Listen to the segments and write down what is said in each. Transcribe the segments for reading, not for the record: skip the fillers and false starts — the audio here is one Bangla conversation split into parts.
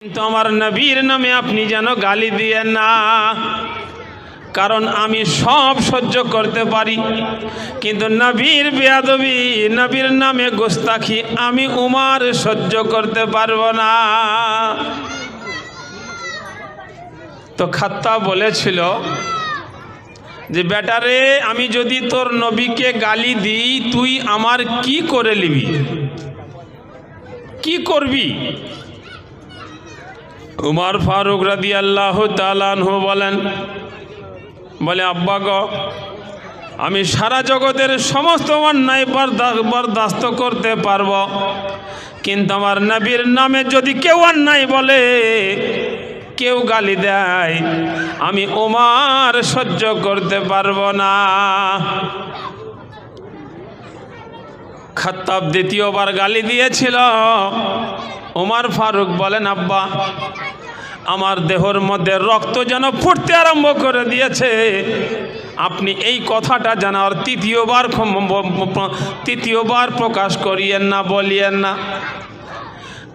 কিন্তু আমার নবীর নামে আপনি যেন গালি দিয়েন না, কারণ আমি সব সহ্য করতে পারি, কিন্তু নবীর বেয়াদবি, নবীর নামে গোস্তাখি আমি উমর সহ্য করতে পারবো না। তো খাত্তাব বলেছিল যে বেটারে, আমি যদি তোর নবীকে গালি দিই তুই আমার কি করে নিবি, কি করবি? উমর ফারুক রাদিয়াল্লাহু তাআলা আনহু বলে আব্বা গো, আমি সারা জগতের সমস্ত অন্যায় বরদাস্ত করতে পারবো, কিন্তু আমার নবীর নামে যদি কেউ অন্যায় বলে, কেউ গালি দেয়, আমি উমর সহ্য করতে পারবো না। খাত্তাব দ্বিতীয়বার গালি দিয়েছিল। উমর ফারুক বলেন আব্বা, আমার দেহের মধ্যে রক্ত যেন ফুটতে আরম্ভ করে দিয়েছে, আপনি এই কথাটা যেন আর তৃতীয়বার প্রকাশ করিয়েন না, বলিয়েন না,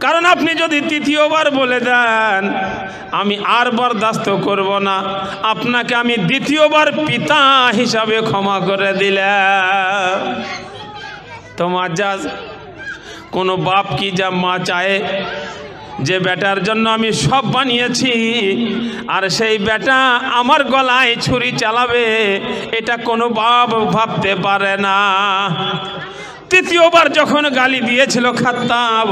কারণ আপনি যদি তৃতীয়বার বলে দেন আমি আর বরদাস্ত করব না, আপনাকে আমি দ্বিতীয়বার পিতা হিসাবে ক্ষমা করে দিলাম। তোমার যা কোনো বাপ কি যা মা চায় যে বেটার জন্য আমি সব বানিয়েছি আর সেই বেটা আমার গলায় ছুরি চালাবে, এটা কোনো বাপ ভাবতে পারে না। তৃতীয়বার যখন গালি দিয়েছিল খাত্তাব,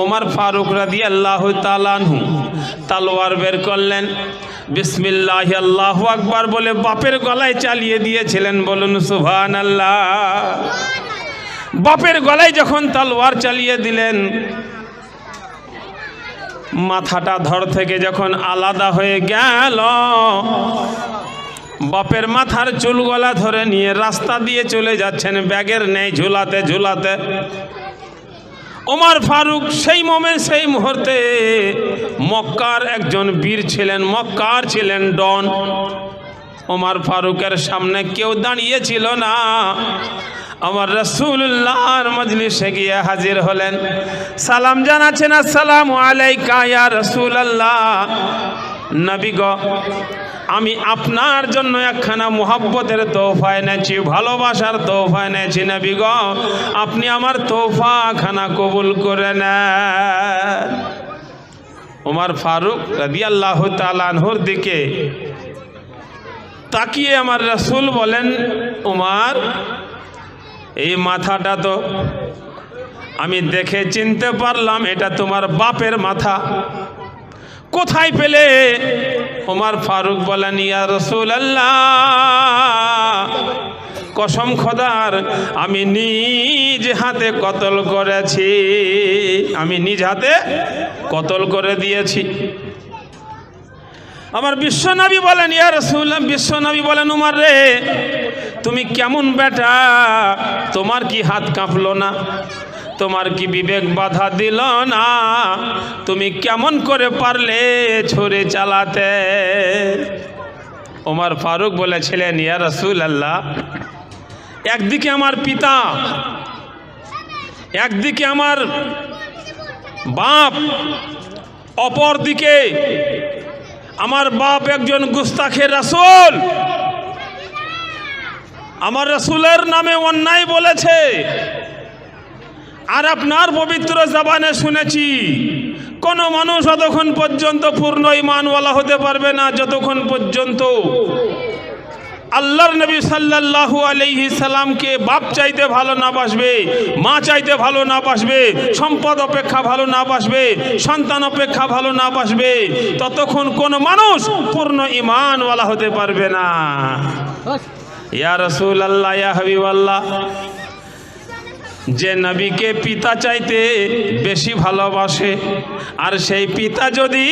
ওমর ফারুক রাদিয়াল্লাহু তাআলা আনহু তলোয়ার বের করলেন, বিসমিল্লাহি আল্লাহু আকবার বলে বাপের গলায় চালিয়ে দিয়েছিলেন। বলুন সুবহানাল্লাহ। বাপের গলায় যখন তলোয়ার চালিয়ে দিলেন, মাথাটা ধর থেকে যখন আলাদা হয়ে গেল, বাপের মাথার চুল গলা ধরে নিয়ে রাস্তা দিয়ে চলে যাচ্ছেন ব্যাগের নেই ঝুলাতে ঝুলাতে। ওমর ফারুক সেই মুহূর্তে মক্কার একজন বীর ছিলেন, মক্কার ছিলেন ডন। ওমর ফারুকের সামনে কেউ দাঁড়িয়ে ছিল না। আমার রাসূলুল্লাহর মজলিসে গিয়ে হাজির হলেন, সালাম জানাচ্ছেন, আসসালামু আলাইকা ইয়া রাসূলুল্লাহ। নবী গো, আমি আপনার জন্য একখানা মুহাব্বতের তোহফা এনেছি, ভালোবাসার তোহফা এনেছি। নবী গো, আপনি আমার তোহফা খানা কবুল করে নেন। ওমর ফারুক রাদিয়াল্লাহু তাআলা আনহুর দিকে তাকিয়ে আমার রাসূল বলেন, ওমর, এই মাথাটা তো আমি দেখে চিনতে পারলাম এটা তোমার বাপের মাথা, কোথায় পেলে? ওমর ফারুক বলেন, ইয়া রাসূলুল্লাহ, কসম খোদার, আমি নিজ হাতে কতল করেছি, আমি নিজ হাতে কতল করে দিয়েছি। আমার বিশ্বনবী বলেন, ইয়া রাসূলুল্লাহ, বিশ্বনবী বলেন, উমর রে, তুমি কেমন বেটা, তোমার কি হাত কাঁপলো না? তোমার কি বিবেক বাধা দিল না? তুমি কেমন করে পারলে ছুরি চালাতে? ওমর ফারুক বলেছিলেন, ইয়া রাসূলুল্লাহ, একদিকে আমার পিতা, একদিকে আমার বাপ, অপর দিকে আমার বাপ একজন গুস্তাখের রাসূল, আমার রাসূলের নামে অন্যায় বলেছে। আর আপনার পবিত্র জবানে শুনেছি কোন মানুষ ততক্ষণ পর্যন্ত পূর্ণ ঈমানওয়ালা হতে পারবে না যতক্ষণ পর্যন্ত আল্লাহর নবী সাল্লাল্লাহু আলাইহি সাল্লামকে বাপ চাইতে ভালো না বাসবে, মা চাইতে ভালো না বাসবে, সম্পদ অপেক্ষা ভালো না বাসবে, সন্তান অপেক্ষা ভালো না বাসবে, ততক্ষণ কোন মানুষ পূর্ণ ঈমানওয়ালা হতে পারবে না। ইয়া রাসূলুল্লাহ, ইয়া হাবিবাল্লাহ, যে নবীকে পিতা চাইতে বেশি ভালোবাসে আর সেই পিতা যদি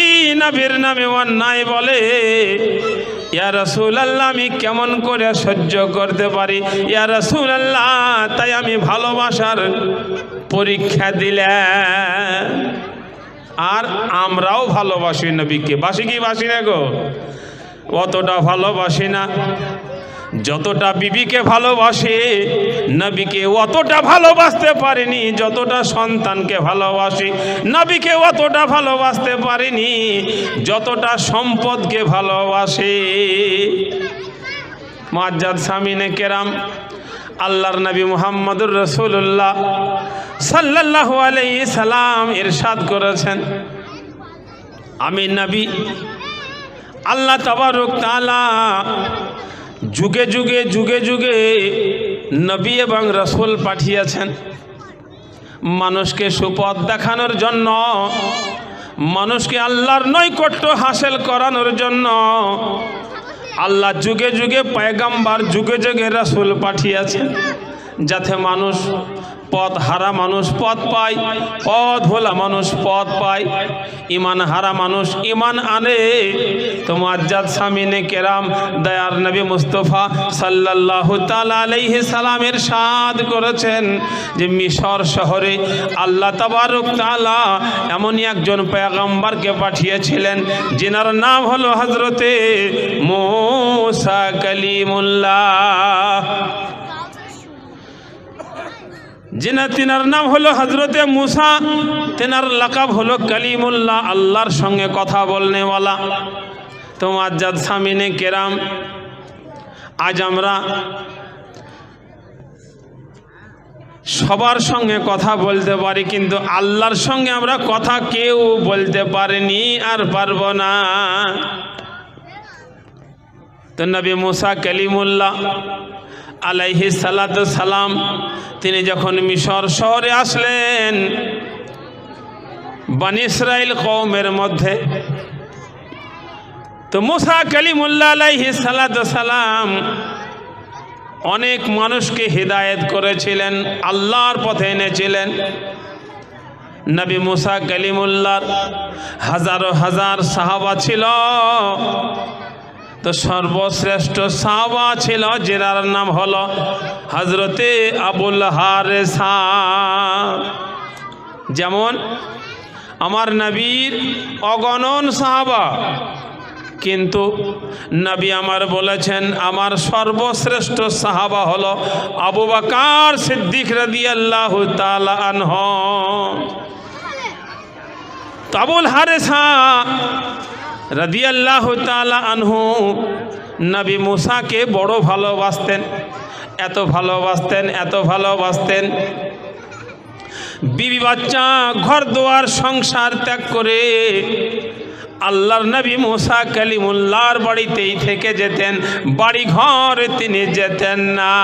নবীর নামে অন্যায় বলে, ইয়া রাসূলুল্লাহ, আমি কেমন করে সহ্য করতে পারি? ইয়া রাসূলুল্লাহ, তাই আমি ভালোবাসার পরীক্ষা দিলাম। আর আমরাও ভালোবাসি নবীকে, বাসি কি বাসি না গো? অতটা ভালোবাসি না। যতটা বিবিকে ভালোবাসে নবীকে অতটা ভালোবাসতে পারেনি, যতটা সন্তানকে ভালোবাসে নবীকে অতটা ভালোবাসতে পারেনি, যতটা সম্পদকে ভালোবাসে। মুআজ্জাজ সামিনে কেরাম, আল্লাহর নবী মুহাম্মদুর রাসূলুল্লাহ সাল্লাল্লাহু আলাইহি সাল্লাম ইরশাদ করেছেন, আমি নবী, আল্লাহ তাবারক তাআলা যুগে যুগে যুগে যুগে নবী এবং রাসূল পাঠিয়েছেন মানুষকে সুপথ দেখানোর জন্য, মানুষকে আল্লাহর নৈকট্য হাসিল করানোর জন্য। আল্লাহ যুগে যুগে পয়গম্বর, যুগে যুগে রাসূল পাঠিয়েছেন যাতে মানুষ পথ হারা মানুষ পথ পায়, পথ ভোলা মানুষ পথ পায়, ইমান হারা মানুষ ইমান আনে। তো মুআজ্জাজ সামিনে কেরাম, দয়ার নবী মুস্তাফা সাল্লাল্লাহু তাআলা আলাইহি সাল্লাম ইরশাদ করেছেন যে মিশর শহরে আল্লাহ তাবারক তাআলা এমনই একজন পয়গম্বরকে পাঠিয়েছিলেন যিনার নাম হলো হযরতে মূসা কালিমুল্লাহ। তিনার নাম হলো হযরতে মূসা, তেনার লাকাব হলো কালিমুল্লাহ, আল্লাহর সঙ্গে কথা বলনেওয়ালা। তো মুআজ্জাজ সামিনে কেরাম, আজ আমরা সবার সঙ্গে কথা বলতে পারি, কিন্তু আল্লাহর সঙ্গে আমরা কথা কেউ বলতে পারিনি আর পারবো না। তো নবী মূসা কালিমুল্লাহ আলাইহি সালাতু সালাম তিনি যখন মিশর শহরে আসলেন বনি ইসরাইল কওমের মধ্যে, তো মূসা কালিমুল্লাহ আলাইহি সালাতু সালাম অনেক মানুষকে হিদায়াত করেছিলেন, আল্লাহর পথে এনেছিলেন। নবী মূসা কালিমুল্লাহর হাজারো হাজার সাহাবা ছিল, তো সর্বশ্রেষ্ঠ সাহাবা ছিল যার নাম হলো হযরতে আবুল হারেসা। যেমন আমার নবীর অগণন সাহাবা, কিন্তু নবী আমার বলেছেন আমার সর্বশ্রেষ্ঠ সাহাবা হলো আবু বকর সিদ্দিক রাদিয়াল্লাহু তাআলা আনহু। তো আবুল হারেসা রাদিয়াল্লাহু তাআলা আনহু নবী মূসাকে বড় ভালোবাসতেন, এত ভালোবাসতেন, এত ভালোবাসতেন, বিবি বাচ্চা ঘর দুয়ার সংসার ত্যাগ করে আল্লাহর নবী মূসা কালিমুল্লাহর বাড়িতেই থেকে যেতেন, বাড়ি ঘর তিনি যেতেন না।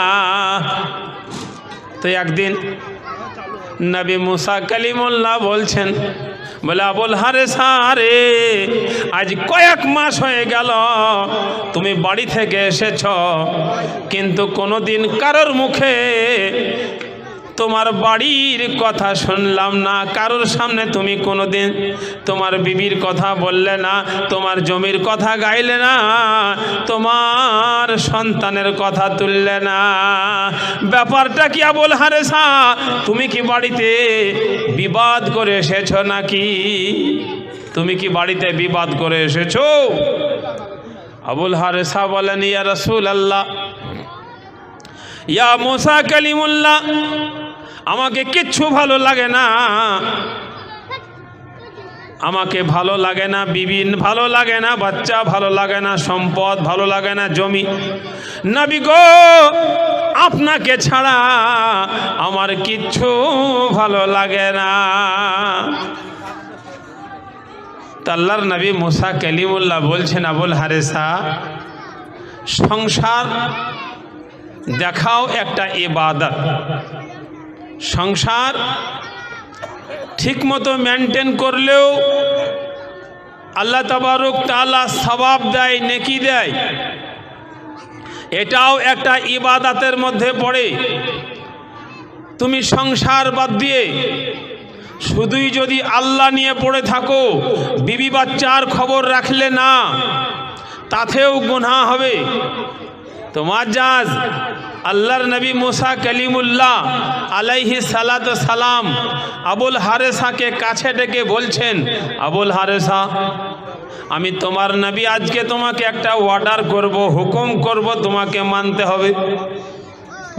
তো একদিন নবী মূসা কালিমুল্লাহ বলছেন, বলে আবুল হারেসা রে, আজ কয়েক মাস হয়ে গেল তুমি বাড়ি থেকে এসেছ, কিন্তু কোনোদিন কারোর মুখে তোমার বাড়ির কথা শুনলাম না, কারোর সামনে তুমি কোনোদিন তোমার বিবির কথা বললে না, তোমার জমির কথা গাইলে না, তোমার সন্তানের কথা তুললে না। ব্যাপারটা কি আবুল হারেসা? তুমি কি বাড়িতে বিবাদ করে এসেছো নাকি? তুমি কি বাড়িতে বিবাদ করে এসেছো? আবুল হারেসা বলেন, ইয়া রাসূলুল্লাহ, ইয়া মূসা কালিমুল্লাহ, আমাকে কিচ্ছু ভালো লাগে না, আমাকে ভালো লাগে না বিবি, ভালো লাগে না বাচ্চা, ভালো লাগে না সম্পদ, ভালো লাগে না জমি। নবী গো, আপনাকে ছাড়া আমার কিচ্ছু ভালো লাগে না। আল্লাহর নবী মূসা কালিমুল্লাহ বলছেন, আবুল হারেসা, সংসার দেখাও একটা ইবাদত, সংসার ঠিকমতো মেনটেন করলেও আল্লাহ তাবারক তাআলা সওয়াব দেয়, নেকি দেয়, এটাও একটা ইবাদতের মধ্যে পড়ে। তুমি সংসার বাদ দিয়ে শুধুই যদি আল্লাহ নিয়ে পড়ে থাকো, বিবি বাচ্চার খবর রাখলে না, তাতেও গুনাহ হবে। তো মুআজ্জাজ আল্লাহর নবী মূসা কালিমুল্লাহ আলাইহি সালাতু সালাম আবুল হারেসাকে কাছে ডেকে বলছেন, আবুল হারেসা, আমি তোমার নবী, আজকে তোমাকে একটা অর্ডার করব, হুকুম করব, তোমাকে মানতে হবে।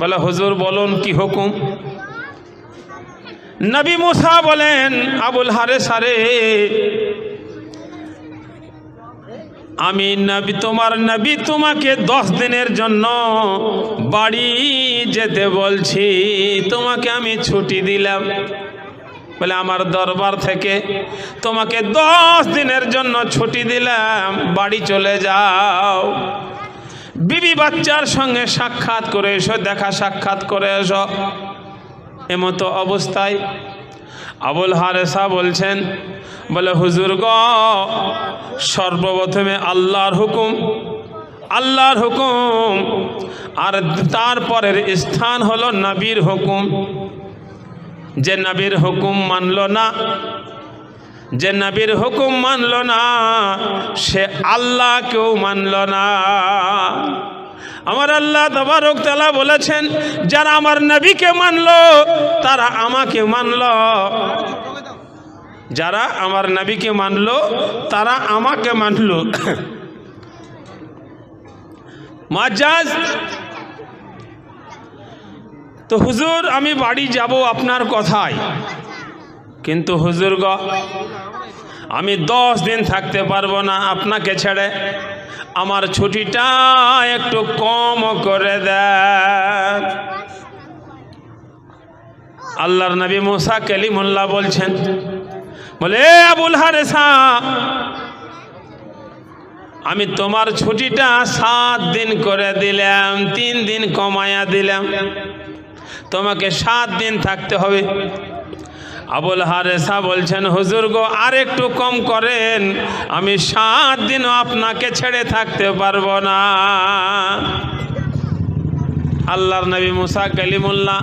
বলে হুজুর বলুন কি হুকুম? নবী মুসা বলেন, আবুল হারেসা রে, আমি নবী, তোমার নবী তোমাকে 10 দিনের জন্য বাড়ি যেতে বলছি, তোমাকে আমি ছুটি দিলাম। বলে আমার দরবার থেকে তোমাকে 10 দিনের জন্য ছুটি দিলাম, বাড়ি চলে যাও, বিবি বাচ্চার সঙ্গে সাক্ষাৎ করে এসো, দেখা সাক্ষাৎ করে এসো। এমতো অবস্থায় আবুল হারেসা বলছেন, বলে হুজুর গো, সর্বপ্রথমে আল্লাহর হুকুম, আল্লাহর হুকুম, আর তারপরের স্থান হলো নবীর হুকুম। যে নবীর হুকুম মানল না, যে নবীর হুকুম মানল না, সে আল্লাহকেও মানল না। আমার আল্লাহ তাবারক তাআলা বলেছেন, যারা আমার নবীকে মানলো তারা আমাকে মানলো, যারা আমার নবীকে মানলো তারা আমাকে মানলো। মাজাজ তো হুজুর আমি বাড়ি যাব আপনার কথায়, কিন্তু হুজুর গো আমি 10 দিন থাকতে পারবো না আপনাকে ছেড়ে, আমার ছুটিটা একটু কম করে দেন। আল্লাহর নবী মুসা কালিমুল্লাহ বলছেন, বলে আবুল হারেসা, আমি তোমার ছুটিটা 7 দিন করে দিলাম, 3 দিন কমায়া দিলাম, তোমাকে 7 দিন থাকতে হবে। আবুল হারেসা বলছেন, হুজুর গো আর একটু কম করেন, আমি 7 দিনও আপনাকে ছেড়ে থাকতে পারবো না। আল্লাহর নবী মুসা কালিমুল্লাহ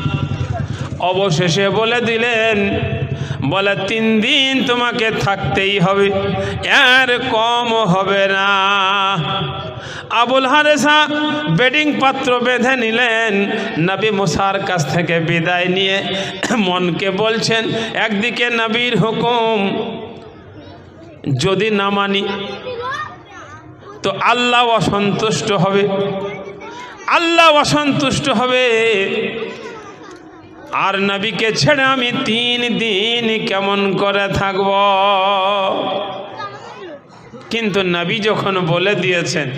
অবশেষে বলে দিলেন, বলে 3 দিন তোমাকে থাকতেই হবে, এর কম হবে না। আবুল হারেসা বেডিং পাত্র বেঁধে নিলেন, নবী মুসার কাছ থেকে বিদায় নিয়ে মনকে বলছেন, একদিকে নবীর হুকুম যদি না মানি তো আল্লাহ অসন্তুষ্ট হবে, আল্লাহ অসন্তুষ্ট হবে, আর নবীকে ছেড়ে আমি 3 দিন কেমন করে থাকব। কিন্তু নবী যখন বলে দিয়েছেন,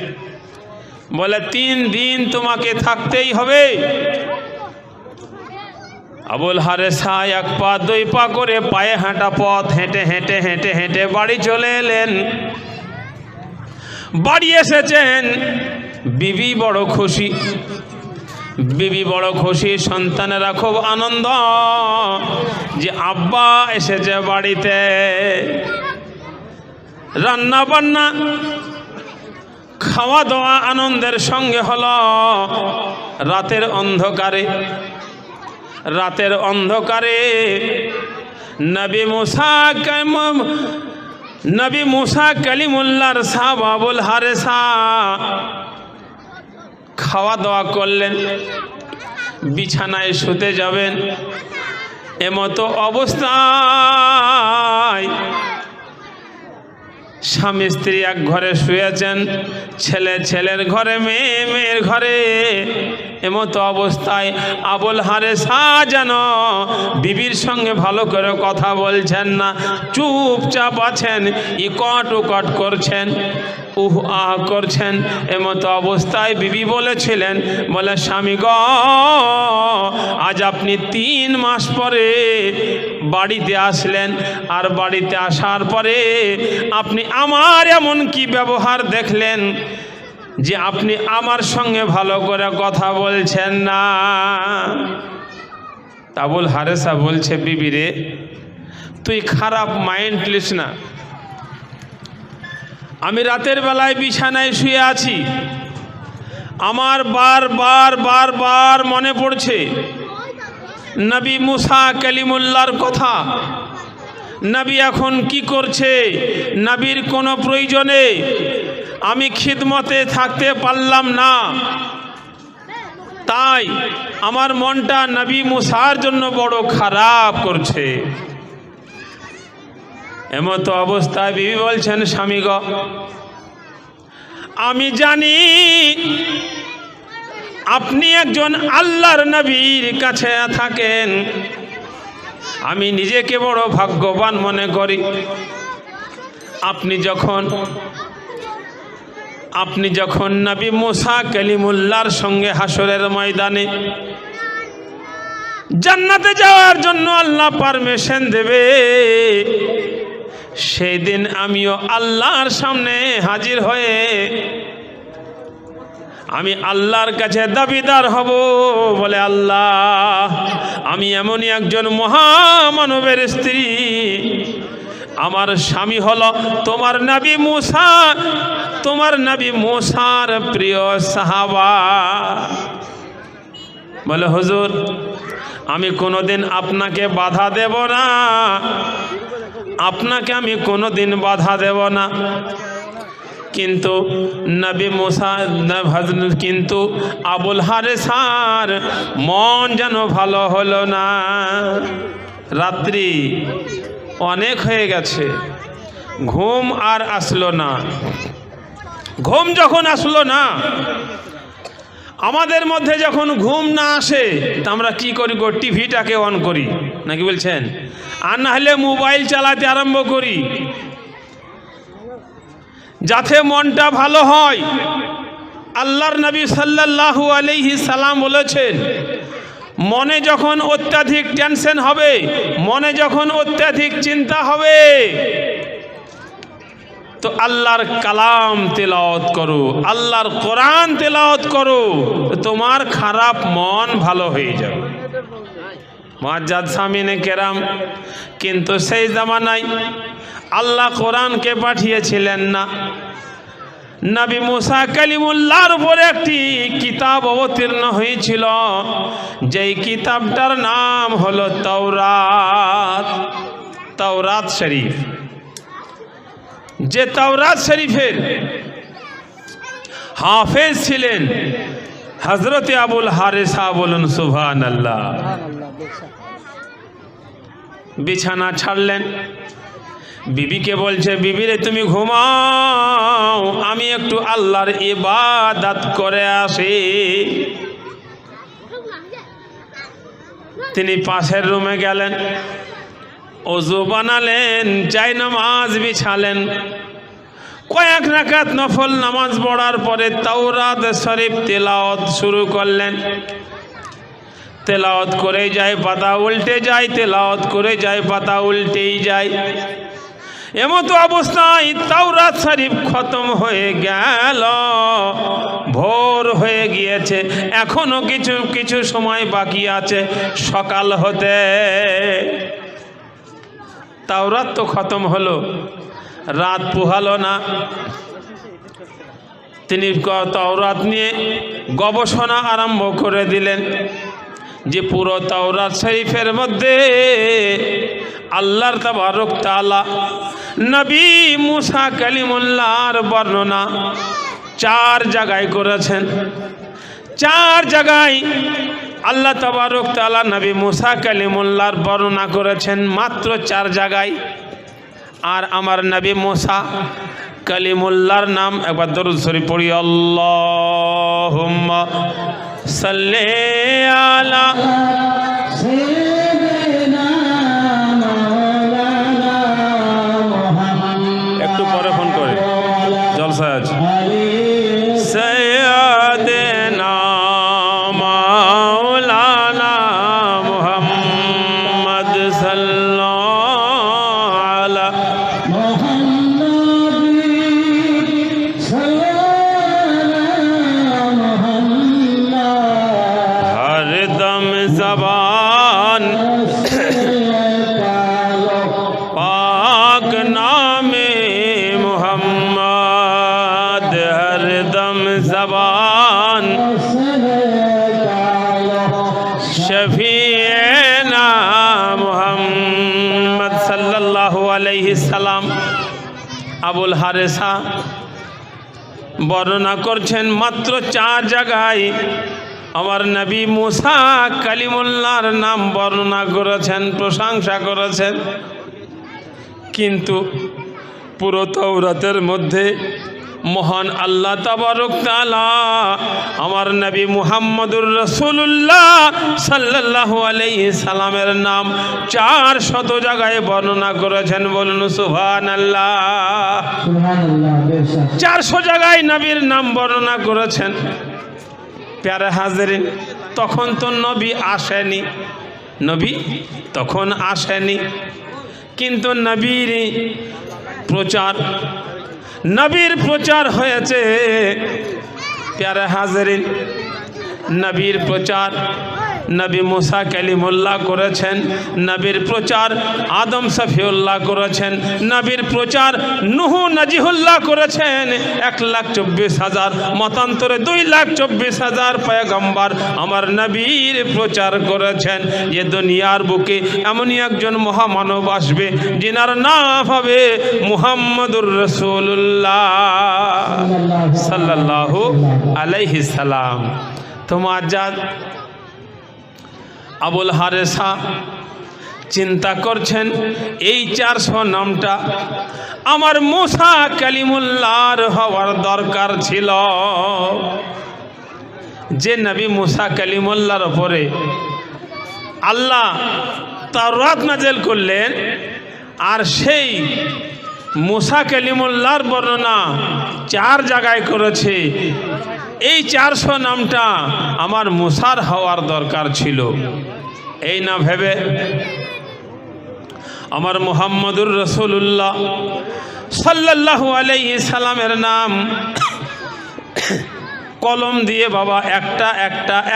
বলে 3 দিন তোমাকে থাকতেই হবে, আবুল হারেসা 1 পা 2 পা করে পায়ে হাঁটা পথ হেঁটে হেঁটে হেঁটে হেঁটে বাড়ি চলে এলেন। বাড়ি এসেছেন, বিবি বড় খুশি, বিবি বড় খুশি, সন্তানেরা খুব আনন্দ যে আব্বা এসেছে বাড়িতে। রান্না বান্না খাওয়া দাওয়া আনন্দের সঙ্গে হলো। রাতের অন্ধকারে, রাতের অন্ধকারে নবী মুসা কালিমুল্লাহর সাহাব আবুল হারেসা খাওয়া দাওয়া করলেন, বিছানায় শুতে যাবেন। এমতো অবস্থায় স্বামী স্ত্রী এক ঘরে শুয়েছেন, ছেলে ছেলের ঘরে, মেয়ে মেয়ের ঘরে। এমতো অবস্থায় আবুল হারেসা যেন বিবির সঙ্গে ভালো করে কথা বলছেন না, চুপচাপ আছেন, ইকট উকট করছেন, উহ আহ করছেন। এমতো অবস্থায় বিবি বলেছিলেন, বলে স্বামী গ, আজ আপনি 3 মাস পরে বাড়িতে আসলেন, আর বাড়িতে আসার পরে আপনি আমার এমন কি ব্যবহার দেখলেন যে আপনি আমার সঙ্গে ভালো করে কথা বলছেন না। আবুল হারেসা বলছে, বিবি রে তুই খারাপ মাইন্ড লিস না, আমি রাতের বেলায় বিছানায় শুয়ে আছি, আমার বারবার বারবার মনে পড়ছে নবী মুসা কালিমুল্লাহর কথা। নবী এখন কি করছে, নবীর কোনো প্রয়োজনে আমি খিদমতে থাকতে পারলাম না, তাই আমার মনটা নবী মুসার জন্য বড় খারাপ করছে। এমতো অবস্থায় বিবি বলছেন, স্বামী গো, আমি জানি আপনি একজন আল্লাহর নবীর কাছে থাকেন। আমি নিজেকে বড় ভাগ্যবান মনে করি। আপনি যখন নবী মুসা কালিমুল্লাহর সঙ্গে হাসরের ময়দানে জান্নাতে যাওয়ার জন্য আল্লাহ পারমিশন দেবে, সেই দিন আমিও আল্লাহর সামনে হাজির হয়ে আমি আল্লাহর কাছে দাবিদার হব, বলে আল্লাহ, আমি এমনই একজন মহামানবের স্ত্রী, আমার স্বামী হলো তোমার নবী মুসা, তোমার নবী মুসার প্রিয় সাহাবা। বলে হুজুর, আমি কোনোদিন আপনাকে বাধা দেব না, আপনাকে আমি কোনোদিন বাধা দেব না। কিন্তু নবী মুসা কিন্তু আবুল হারেসার মন যেন ভালো হলো না। রাত্রি অনেক হয়ে গেছে, ঘুম আর আসলো না। ঘুম যখন আসলো না, আমাদের মধ্যে যখন ঘুম না আসে তা আমরা কি করি গো? টিভিটাকে অন করি, নাকি বলছেন? আর না হলে মোবাইল চালাতে আরম্ভ করি, যাতে মনটা ভালো হয়। আল্লাহর নবী সাল্লাল্লাহু আলাইহি সাল্লাম বলেছেন, মনে যখন অত্যাধিক টেনশন হবে, মনে যখন অত্যাধিক চিন্তা হবে, তো আল্লাহর কালাম তেলাওয়াত করো, আল্লাহর কোরআন তেলাওয়াত করো, তোমার খারাপ মন ভালো হয়ে যাবে। মুআজ্জাদ সামিনে কেরাম, কিন্তু সেই জামানায় আল্লাহ কোরআনকে পাঠিয়েছিলেন না। নবী মুসা কালিমুল্লাহর উপরে একটি কিতাব অবতীর্ণ হয়েছিল, যেই কিতাবটার নাম হলো তাওরাত, তাওরাত শরীফ। যে তাওরাত শরীফের হাফেজ ছিলেন হযরতে আবুল হারেসা। বলুন সুবহানাল্লাহ। বিছানা ছাড়লেন, বিবিকে বলছে, বিবিরে তুমি ঘুমাও, আমি একটু আল্লাহর ইবাদত করে আসি। তিনি পাশের রুমে গেলেন, ওযু বানালেন, জায়নামাজ বিছালেন, কয়েক রাকাত নফল নামাজ পড়ার পরে তাওরাত শরীফ তেলাওয়াত শুরু করলেন। তেলাওয়াত করে যায়, পাতা উল্টে যায়, তেলাওয়াত করে যায়, পাতা উল্টেই যায়। এমতো অবস্থায় তাওরাত শরীফ খতম হয়ে গেল, ভোর হয়ে গিয়েছে, এখনো কিছু কিছু সময় বাকি আছে সকাল হতে। তাওরাত তো খতম হলো, রাত পোহালো না। তিনি তাওরাত নিয়ে গবেষণা আরম্ভ করে দিলেন, যে পুরো তাওরাত শরীফের মধ্যে আল্লাহর তাবারক তাআলা নবী মুসা কালিমুল্লাহর বর্ণনা 4 জায়গায় করেছেন। 4 জায়গায় আল্লাহ তাবারক তাআলা নবী মুসা কালিমুল্লাহর বর্ণনা করেছেন, মাত্র 4 জায়গায়। আর আমার নবী মুসা কালিমুল্লাহর নাম একবার দরুদ শরীফ পড়ি, আল্লাহুম্মা সাল্লি আলা সাইয়্যিদিনা মাওলানা মুহাম্মদ। একটু পরে ফোন করে, জলসায় আছে। সাইয়্যিদিনা মাওলানা মুহাম্মদ সাল্লাল্লাহু আলা जबान पाक नामे मोहम्मद, हर दम जबान शफीना मोहम्मद सल्लल्लाहु अलैहि सलाम। আবুল হারেসা বর্ণনা করছেন, মাত্র 4 জায়গায় আমার নবী মুসা কালিমুল্লাহর নাম বর্ণনা করেছেন, প্রশংসা করেছেন। কিন্তু পুরো তাওরাতের মধ্যে মহান আল্লাহ তাবারক তাআলা আমার নবী মুহাম্মদুর রাসূলুল্লাহ সাল্লাল্লাহু আলাইহি সাল্লামের নাম 400 জায়গায় বর্ণনা করেছেন। বলুন সুবহানাল্লাহ। সুবহানাল্লাহ। বেশক 400 জায়গায় নবীর নাম বর্ণনা করেছেন। প্যারা হাজরিন, তখন তো নবী আসেনি, নবী তখন আসেনি, কিন্তু নবীর প্রচার হয়েছে। প্যারা হাজরিন, নবীর প্রচার নবী মুসা কালিমুল্লাহ করেছেন, নবীর প্রচার আদম সফিউল্লাহ করেছেন, নবীর প্রচার নূহ নাজিহুল্লাহ করেছেন। 1,24,000 মতান্তরে 2,24,000 পয়গম্বর আমার নবীর প্রচার করেছেন। যে দুনিয়ার বুকে এমনই একজন মহামানব আসবে যিনার নাম হবে মুহাম্মদুর রাসূলুল্লাহ সাল্লাল্লাহু আলাইহি সাল্লাম। তোমার যা আবুল হারেসা চিন্তা করছেন, এই 400 নামটা আমার মুসা কালিমুল্লাহর হওয়ার দরকার ছিল। যে নবী মুসা কালিমুল্লাহর উপরে আল্লাহ তাওরাত নাযিল করলেন, আর সেই মুসা কালিমুল্লাহর বর্ণনা 4 জায়গায় করেছে। এই 400 নামটা আমার মুসার হওয়ার দরকার ছিল। এই না ভেবে আমার মুহাম্মদুর রাসূলুল্লাহ সাল্লাল্লাহু আলাইহি সাল্লামের নাম কলম দিয়ে বাবা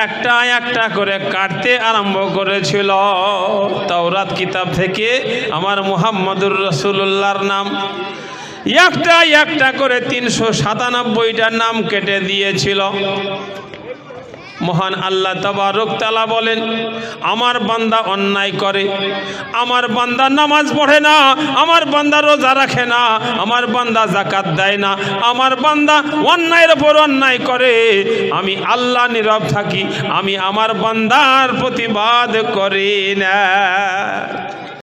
একটা করে কাটতে আরম্ভ করেছিল। তাওরাত কিতাব থেকে আমার মুহাম্মদুর রাসূলুল্লাহর নাম একটা করে 397টা নাম কেটে দিয়েছিল। মহান আল্লাহ তাবারক তাআলা বলেন, আমার বান্দা অন্যায় করে, আমার বান্দা নামাজ পড়ে না, আমার বান্দা রোজা রাখে না, আমার বান্দা যাকাত দেয় না, আমার বান্দা অন্যায়ের উপর অন্যায় করে, আমি আল্লাহ নীরব থাকি, আমি আমার বান্দার প্রতিবাদ করি না।